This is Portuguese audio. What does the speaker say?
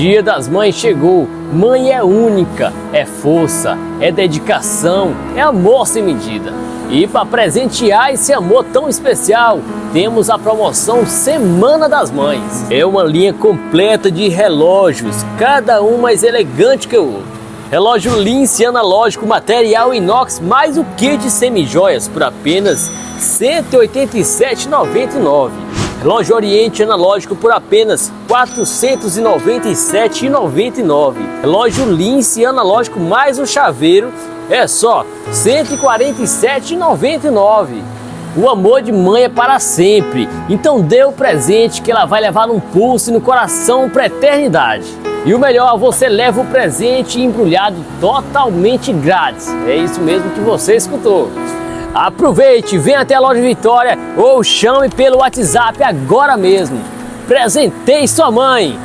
Dia das Mães chegou. Mãe é única, é força, é dedicação, é amor sem medida. E para presentear esse amor tão especial, temos a promoção Semana das Mães. É uma linha completa de relógios, cada um mais elegante que o outro. Relógio Lince analógico, material inox, mais o kit de semijoias por apenas R$ 187,99. Relógio Oriente analógico por apenas R$ 497,99. Relógio Lince analógico mais o chaveiro é só R$ 147,99. O amor de mãe é para sempre, então dê o presente que ela vai levar no pulso e no coração para a eternidade. E o melhor, você leva o presente embrulhado totalmente grátis. É isso mesmo que você escutou. Aproveite, venha até a loja Vitória ou chame pelo WhatsApp agora mesmo. Presenteie sua mãe!